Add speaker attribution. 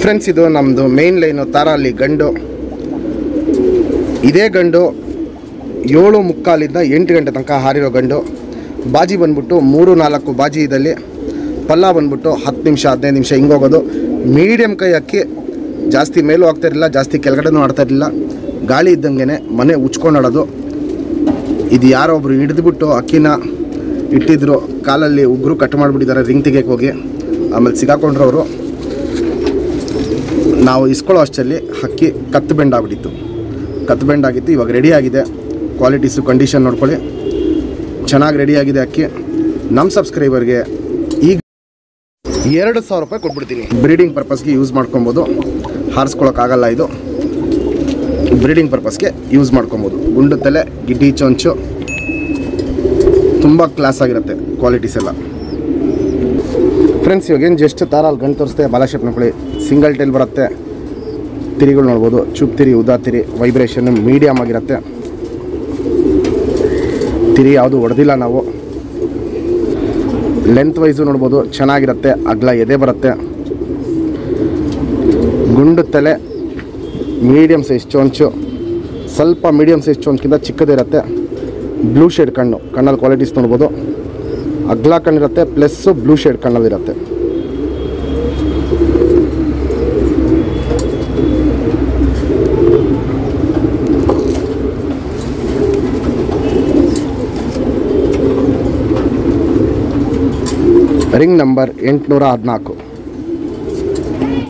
Speaker 1: Friends, ಇದು ನಮ್ಮದು main line ತಾರಾಲಿ ಗಂಡು. ಇದೇ ಗಂಡು 7:45 8 ಗಂಟೆ ತನಕ ಹಾರಿರೋ ಗಂಡು. ಬಾಜಿ ಬಂದ್ಬಿಟ್ಟು 3-4 ಬಾಜಿ ಇದ್ದಲ್ಲಿ. ಪಲ್ಲ ಬಂದ್ಬಿಟ್ಟು 10 ನಿಮಿಷ 15 ನಿಮಿಷ ಹಿಂಗೋಗೋದು. ಮೀಡಿಯಮ್ ಕೈ ಅಕ್ಕಿ, ಜಾಸ್ತಿ ಮೇಲೂ ಆಗ್ತಾಯಿರಲಿಲ್ಲ, ಜಾಸ್ತಿ ಕೆಳಗಡೆನೂ ಆಡ್ತಾಯಿರಲಿಲ್ಲ. ಗಾಳಿ ಇದ್ದಂಗೆ ಮನೆ ಉಚ್ಕೊಂಡಾಡೋದು. ಇದು ಯಾರೋ ಒಬ್ರು ಹಿಡಿದ್ಬಿಟ್ಟು ಅಕ್ಕಿನ ಇಟ್ಟಿದ್ರು, ಕಾಲಲ್ಲಿ ಉಗ್ರು ಕಟ್ ಮಾಡಿಬಿಟ್ಟಿದ್ದಾರೆ ರಿಂಗ್ ತೆಗಿಯಕ್ಕೆ ಹೋಗಿ. ಆಮೇಲೆ ಸಿಗಾಕೊಂಡ್ರು ಅವರು. ನಾವು ಇಸ್ಕೊಳ್ಳೋ ಅಷ್ಟರಲ್ಲಿ ಅಕ್ಕಿ ಕತ್ತು ಬೆಂಡಾಗ್ಬಿಟ್ಟಿತ್ತು. ಕತ್ತು ಬೆಂಡಾಗಿತ್ತು. ಇವಾಗ ರೆಡಿ ಆಗಿದೆ. ಕ್ವಾಲಿಟೀಸು ಕಂಡೀಷನ್ ನೋಡ್ಕೊಳ್ಳಿ, ಚೆನ್ನಾಗಿ ರೆಡಿಯಾಗಿದೆ ಅಕ್ಕಿ. ನಮ್ಮ ಸಬ್ಸ್ಕ್ರೈಬರ್ಗೆ ಈಗ 2,000 ರೂಪಾಯಿ ಕೊಟ್ಬಿಡ್ತೀನಿ. ಬ್ರೀಡಿಂಗ್ ಪರ್ಪಸ್ಗೆ ಯೂಸ್ ಮಾಡ್ಕೊಬೋದು. ಹಾರಿಸ್ಕೊಳಕ್ಕಾಗಲ್ಲ, ಇದು ಬ್ರೀಡಿಂಗ್ ಪರ್ಪಸ್ಗೆ ಯೂಸ್ ಮಾಡ್ಕೊಬೋದು. ಗುಂಡು ತಲೆ, ಗಿಡ್ಡಿ ಚೊಂಚು, ತುಂಬ ಕ್ಲಾಸ್ ಆಗಿರುತ್ತೆ ಕ್ವಾಲಿಟೀಸ್ ಎಲ್ಲ. ಫ್ರೆಂಡ್ಸ್, ಇವಾಗೇನು ಜಸ್ಟ್ ತಾರಲ್ಲಿ ಗಂಟು ತೋರಿಸ್ತೆ. ಬಾಲ ಶೇಪ್ ನೋಡ್ಕೊಳ್ಳಿ, ಸಿಂಗಲ್ ಟೈಲ್ ಬರುತ್ತೆ. ತಿರಿಗಳು ನೋಡ್ಬೋದು, ಚುಪ್ ತಿರಿ, ಉದಾ ತಿರಿ, ವೈಬ್ರೇಷನ್ ಮೀಡಿಯಮ್ ಆಗಿರುತ್ತೆ. ತಿರಿ ಯಾವುದು ಹೊಡೆದಿಲ್ಲ ನಾವು. ಲೆಂತ್ ವೈಸು ನೋಡ್ಬೋದು, ಚೆನ್ನಾಗಿರುತ್ತೆ. ಅಗಲ ಎದೆ ಬರುತ್ತೆ. ಗುಂಡು ತಲೆ, ಮೀಡಿಯಮ್ ಸೈಜ್ ಚೊಂಚು, ಸ್ವಲ್ಪ ಮೀಡಿಯಮ್ ಸೈಜ್ ಚೊಂಚ್ಕಿಂತ ಚಿಕ್ಕದಿರುತ್ತೆ. ಬ್ಲೂ ಶೇಡ್ ಕಣ್ಣು, ಕಣ್ಣಲ್ಲಿ ಕ್ವಾಲಿಟೀಸ್ ನೋಡ್ಬೋದು. ಅಗ್ಲ ಕಣ್ಣಿರುತ್ತೆ, ಪ್ಲಸ್ಸು ಬ್ಲೂ ಶೇಡ್ ಕಣ್ಣಲ್ಲಿರುತ್ತೆ. Ring number 814.